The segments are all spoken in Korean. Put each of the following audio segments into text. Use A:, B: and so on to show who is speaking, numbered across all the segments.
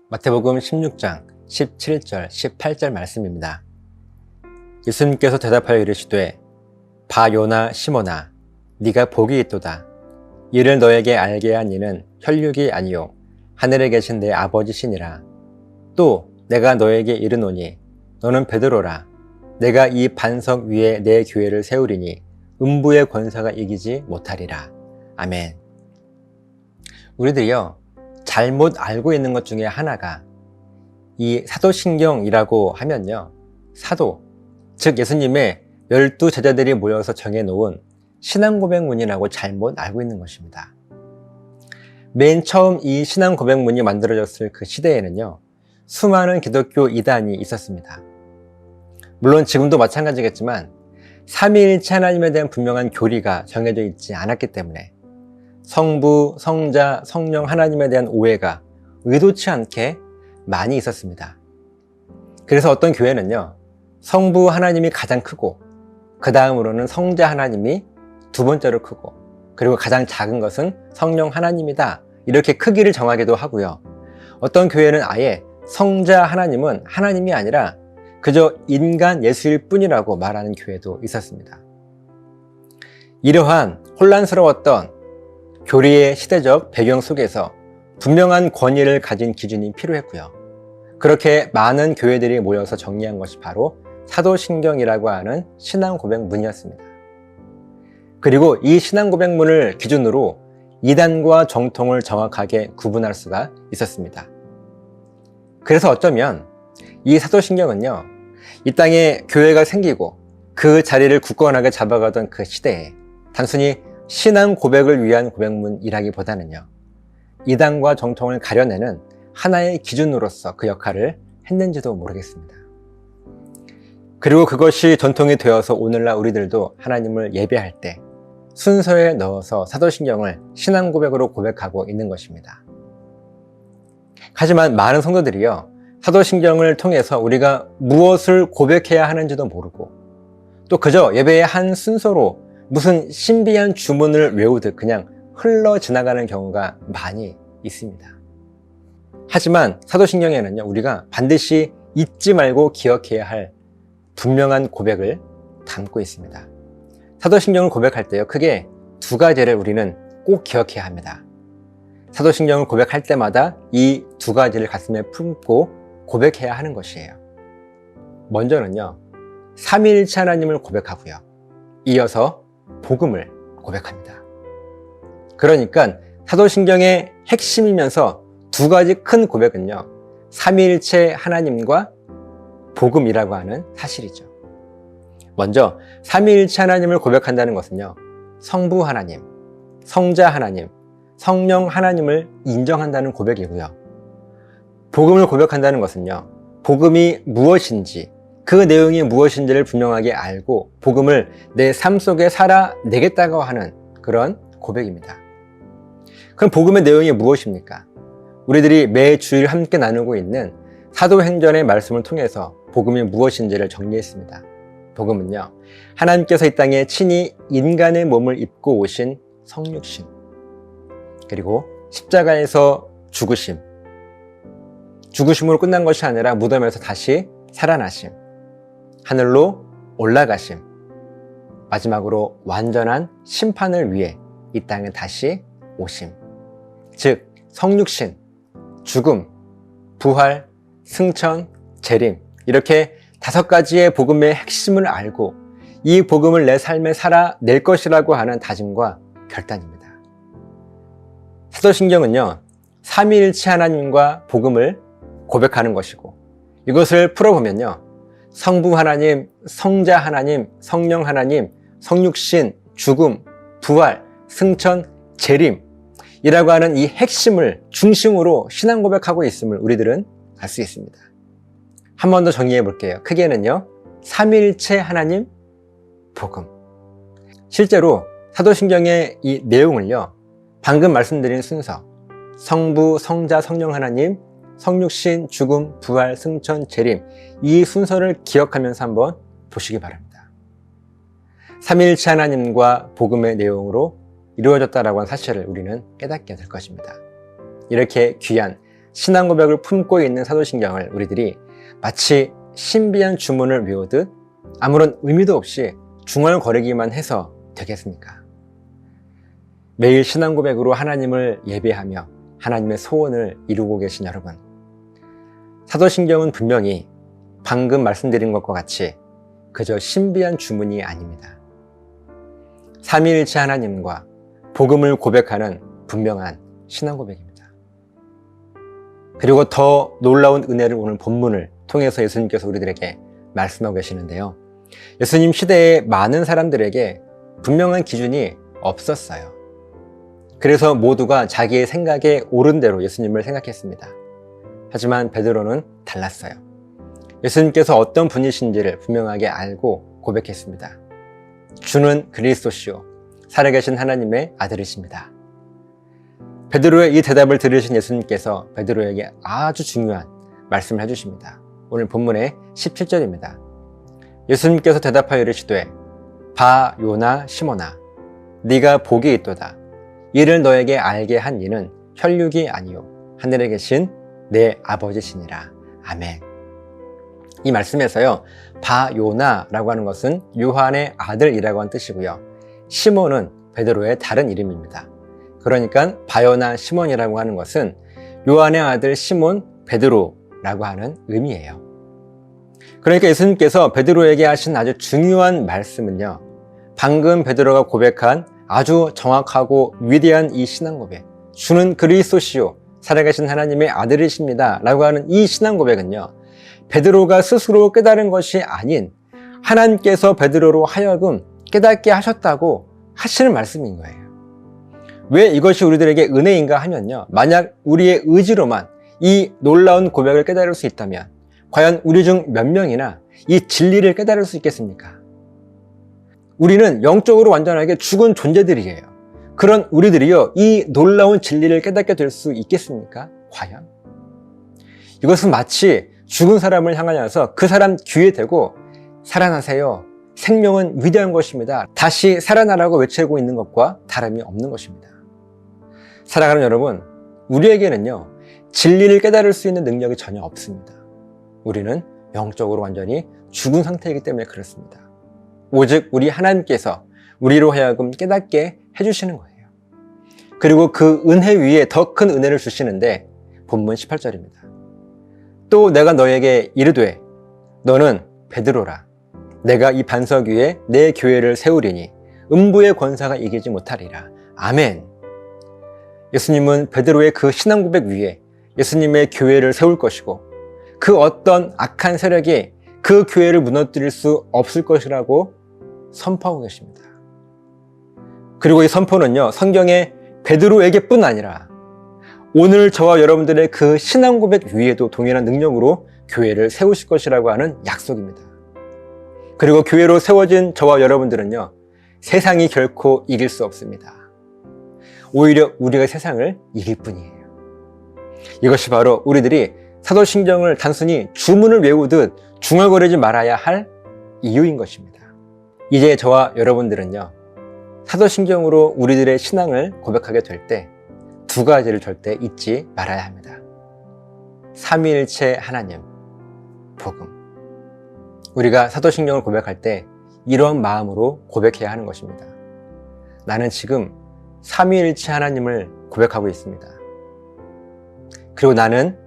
A: 마태복음 16장 17절 18절 말씀입니다. 예수님께서 대답하여 이르시되 바 요나 시몬아 네가 복이 있도다. 이를 너에게 알게 한 이는 혈육이 아니요 하늘에 계신 내 아버지시니라. 또 내가 너에게 이르노니 너는 베드로라. 내가 이 반석 위에 내 교회를 세우리니 음부의 권세가 이기지 못하리라. 아멘. 우리들이요 잘못 알고 있는 것 중에 하나가 이 사도신경이라고 하면요, 사도, 즉 예수님의 12제자들이 모여서 정해놓은 신앙고백문이라고 잘못 알고 있는 것입니다. 맨 처음 이 신앙고백문이 만들어졌을 그 시대에는요, 수많은 기독교 이단이 있었습니다. 물론 지금도 마찬가지겠지만 삼위일체 하나님에 대한 분명한 교리가 정해져 있지 않았기 때문에 성부, 성자, 성령 하나님에 대한 오해가 의도치 않게 많이 있었습니다. 그래서 어떤 교회는요, 성부 하나님이 가장 크고 그 다음으로는 성자 하나님이 두 번째로 크고 그리고 가장 작은 것은 성령 하나님이다, 이렇게 크기를 정하기도 하고요. 어떤 교회는 아예 성자 하나님은 하나님이 아니라 그저 인간 예수일 뿐이라고 말하는 교회도 있었습니다. 이러한 혼란스러웠던 교리의 시대적 배경 속에서 분명한 권위를 가진 기준이 필요했고요. 그렇게 많은 교회들이 모여서 정리한 것이 바로 사도신경이라고 하는 신앙고백문이었습니다. 그리고 이 신앙고백문을 기준으로 이단과 정통을 정확하게 구분할 수가 있었습니다. 그래서 어쩌면 이 사도신경은요, 이 땅에 교회가 생기고 그 자리를 굳건하게 잡아가던 그 시대에 단순히 신앙 고백을 위한 고백문이라기보다는요, 이단과 정통을 가려내는 하나의 기준으로서 그 역할을 했는지도 모르겠습니다. 그리고 그것이 전통이 되어서 오늘날 우리들도 하나님을 예배할 때 순서에 넣어서 사도신경을 신앙 고백으로 고백하고 있는 것입니다. 하지만 많은 성도들이요, 사도신경을 통해서 우리가 무엇을 고백해야 하는지도 모르고 또 그저 예배의 한 순서로 무슨 신비한 주문을 외우듯 그냥 흘러 지나가는 경우가 많이 있습니다. 하지만 사도신경에는요, 우리가 반드시 잊지 말고 기억해야 할 분명한 고백을 담고 있습니다. 사도신경을 고백할 때요, 크게 두 가지를 우리는 꼭 기억해야 합니다. 사도신경을 고백할 때마다 이 두 가지를 가슴에 품고 고백해야 하는 것이에요. 먼저는요, 삼위일체 하나님을 고백하고요, 이어서 복음을 고백합니다. 그러니까 사도신경의 핵심이면서 두 가지 큰 고백은요, 삼위일체 하나님과 복음이라고 하는 사실이죠. 먼저 삼위일체 하나님을 고백한다는 것은요, 성부 하나님, 성자 하나님, 성령 하나님을 인정한다는 고백이고요. 복음을 고백한다는 것은요, 복음이 무엇인지, 그 내용이 무엇인지를 분명하게 알고 복음을 내 삶 속에 살아내겠다고 하는 그런 고백입니다. 그럼 복음의 내용이 무엇입니까? 우리들이 매 주일 함께 나누고 있는 사도행전의 말씀을 통해서 복음이 무엇인지를 정리했습니다. 복음은요, 하나님께서 이 땅에 친히 인간의 몸을 입고 오신 성육신, 그리고 십자가에서 죽으심으로 끝난 것이 아니라 무덤에서 다시 살아나심, 하늘로 올라가심, 마지막으로 완전한 심판을 위해 이 땅에 다시 오심. 즉 성육신, 죽음, 부활, 승천, 재림, 이렇게 다섯 가지의 복음의 핵심을 알고 이 복음을 내 삶에 살아낼 것이라고 하는 다짐과 결단입니다. 사도신경은요, 삼위일체 하나님과 복음을 고백하는 것이고, 이것을 풀어보면요, 성부 하나님, 성자 하나님, 성령 하나님, 성육신, 죽음, 부활, 승천, 재림 이라고 하는 이 핵심을 중심으로 신앙 고백하고 있음을 우리들은 알 수 있습니다. 한 번 더 정리해 볼게요. 크게는요, 삼위일체 하나님, 복음. 실제로 사도신경의 이 내용을요, 방금 말씀드린 순서, 성부, 성자, 성령 하나님, 성육신, 죽음, 부활, 승천, 재림, 이 순서를 기억하면서 한번 보시기 바랍니다. 삼위일체 하나님과 복음의 내용으로 이루어졌다라고 하는 사실을 우리는 깨닫게 될 것입니다. 이렇게 귀한 신앙 고백을 품고 있는 사도신경을 우리들이 마치 신비한 주문을 외우듯 아무런 의미도 없이 중얼거리기만 해서 되겠습니까? 매일 신앙 고백으로 하나님을 예배하며 하나님의 소원을 이루고 계신 여러분, 사도신경은 분명히 방금 말씀드린 것과 같이 그저 신비한 주문이 아닙니다. 삼위일체 하나님과 복음을 고백하는 분명한 신앙 고백입니다. 그리고 더 놀라운 은혜를 오늘 본문을 통해서 예수님께서 우리들에게 말씀하고 계시는데요. 예수님 시대에 많은 사람들에게 분명한 기준이 없었어요. 그래서 모두가 자기의 생각에 옳은 대로 예수님을 생각했습니다. 하지만 베드로는 달랐어요. 예수님께서 어떤 분이신지를 분명하게 알고 고백했습니다. 주는 그리스도시요 살아계신 하나님의 아들이십니다. 베드로의 이 대답을 들으신 예수님께서 베드로에게 아주 중요한 말씀을 해주십니다. 오늘 본문의 17절입니다. 예수님께서 대답하여 이르시되 바 요나 시몬아 네가 복이 있도다. 이를 너에게 알게 한 이는 혈육이 아니요 하늘에 계신 내 아버지시니라. 아멘. 이 말씀에서요, 바 요나라고 하는 것은 요한의 아들이라고 하는 뜻이고요. 시몬은 베드로의 다른 이름입니다. 그러니까 바요나 시몬이라고 하는 것은 요한의 아들 시몬 베드로라고 하는 의미예요. 그러니까 예수님께서 베드로에게 하신 아주 중요한 말씀은요, 방금 베드로가 고백한 아주 정확하고 위대한 이 신앙 고백, 주는 그리스도시요 살아계신 하나님의 아들이십니다 라고 하는 이 신앙 고백은요, 베드로가 스스로 깨달은 것이 아닌 하나님께서 베드로로 하여금 깨닫게 하셨다고 하시는 말씀인 거예요. 왜 이것이 우리들에게 은혜인가 하면요, 만약 우리의 의지로만 이 놀라운 고백을 깨달을 수 있다면 과연 우리 중 몇 명이나 이 진리를 깨달을 수 있겠습니까? 우리는 영적으로 완전하게 죽은 존재들이에요. 그런 우리들이요, 이 놀라운 진리를 깨닫게 될 수 있겠습니까? 과연? 이것은 마치 죽은 사람을 향하여서 그 사람 귀에 대고 살아나세요. 생명은 위대한 것입니다. 다시 살아나라고 외치고 있는 것과 다름이 없는 것입니다. 사랑하는 여러분, 우리에게는요, 진리를 깨달을 수 있는 능력이 전혀 없습니다. 우리는 영적으로 완전히 죽은 상태이기 때문에 그렇습니다. 오직 우리 하나님께서 우리로 하여금 깨닫게 해주시는 거예요. 그리고 그 은혜 위에 더 큰 은혜를 주시는데 본문 18절입니다. 또 내가 너에게 이르되 너는 베드로라. 내가 이 반석 위에 내 교회를 세우리니 음부의 권사가 이기지 못하리라. 아멘. 예수님은 베드로의 그 신앙 고백 위에 예수님의 교회를 세울 것이고 그 어떤 악한 세력이 그 교회를 무너뜨릴 수 없을 것이라고 선포하고 계십니다. 그리고 이 선포는요, 성경에 베드로에게뿐 아니라 오늘 저와 여러분들의 그 신앙 고백 위에도 동일한 능력으로 교회를 세우실 것이라고 하는 약속입니다. 그리고 교회로 세워진 저와 여러분들은요, 세상이 결코 이길 수 없습니다. 오히려 우리가 세상을 이길 뿐이에요. 이것이 바로 우리들이 사도신경을 단순히 주문을 외우듯 중얼거리지 말아야 할 이유인 것입니다. 이제 저와 여러분들은요, 사도신경으로 우리들의 신앙을 고백하게 될 때 두 가지를 절대 잊지 말아야 합니다. 삼위일체 하나님, 복음. 우리가 사도신경을 고백할 때 이런 마음으로 고백해야 하는 것입니다. 나는 지금 삼위일체 하나님을 고백하고 있습니다. 그리고 나는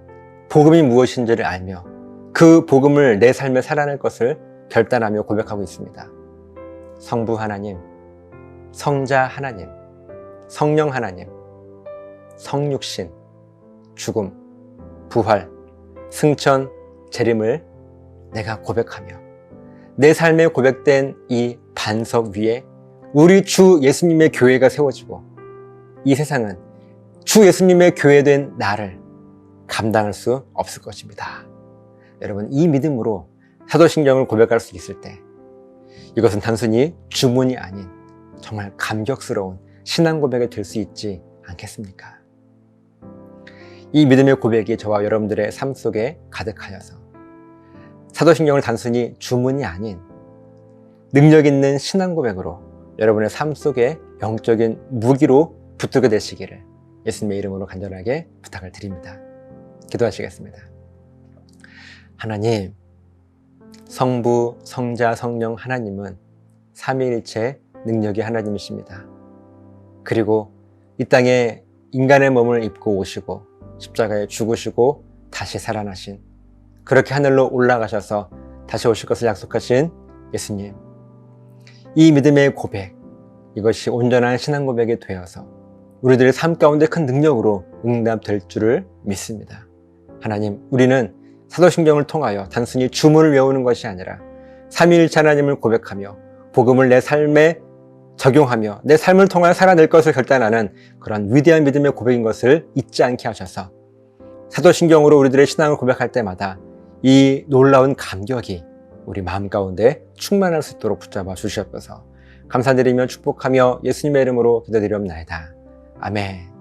A: 복음이 무엇인지를 알며 그 복음을 내 삶에 살아낼 것을 결단하며 고백하고 있습니다. 성부 하나님, 성자 하나님, 성령 하나님, 성육신, 죽음, 부활, 승천, 재림을 내가 고백하며 내 삶에 고백된 이 반석 위에 우리 주 예수님의 교회가 세워지고 이 세상은 주 예수님의 교회된 나를 감당할 수 없을 것입니다. 여러분, 이 믿음으로 사도신경을 고백할 수 있을 때 이것은 단순히 주문이 아닌 정말 감격스러운 신앙 고백이 될 수 있지 않겠습니까? 이 믿음의 고백이 저와 여러분들의 삶 속에 가득하여서 사도신경을 단순히 주문이 아닌 능력 있는 신앙 고백으로 여러분의 삶 속에 영적인 무기로 붙들게 되시기를 예수님의 이름으로 간절하게 부탁을 드립니다. 기도하시겠습니다. 하나님, 성부, 성자, 성령 하나님은 삼위일체 능력의 하나님이십니다. 그리고 이 땅에 인간의 몸을 입고 오시고 십자가에 죽으시고 다시 살아나신, 그렇게 하늘로 올라가셔서 다시 오실 것을 약속하신 예수님, 이 믿음의 고백, 이것이 온전한 신앙 고백이 되어서 우리들의 삶 가운데 큰 능력으로 응답될 줄을 믿습니다. 하나님, 우리는 사도신경을 통하여 단순히 주문을 외우는 것이 아니라 삼위일체 하나님을 고백하며 복음을 내 삶에 적용하며 내 삶을 통하여 살아낼 것을 결단하는 그런 위대한 믿음의 고백인 것을 잊지 않게 하셔서 사도신경으로 우리들의 신앙을 고백할 때마다 이 놀라운 감격이 우리 마음 가운데 충만할 수 있도록 붙잡아 주시옵소서. 감사드리며 축복하며 예수님의 이름으로 기도드리옵나이다. 아멘.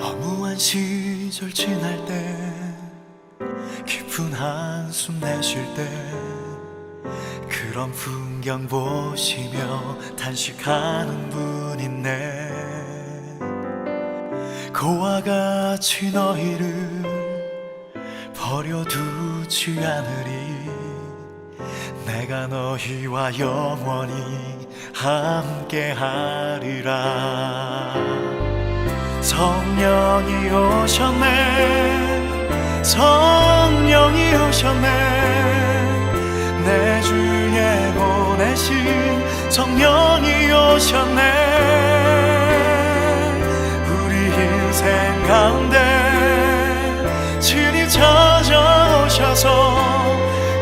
B: 허무한 시절 지날 때, 깊은 한숨 내쉴 때, 그런 풍경 보시며 단식하는 분 있네. 그와 같이 너희를 버려두지 않으리. 내가 너희와 영원히 함께하리라. 성령이 오셨네, 성령이 오셨네. 내 주에 보내신 성령이 오셨네. 우리 인생 가운데 친히 찾아오셔서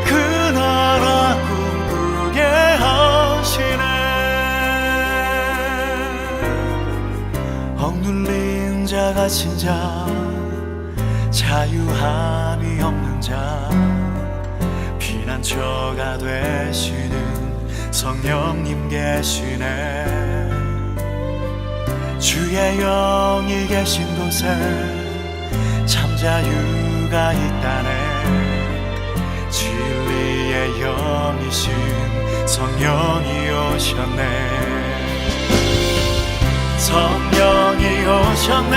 B: 그 나라 꿈꾸게 하시네. 억눌린 자, 갇힌 자, 자유함이 없는 자, 피난처가 되시는 성령님 계시네. 주의 영이 계신 곳에 참 자유가 있다네. 진리의 영이신 성령이 오셨네. 성령이 오셨네,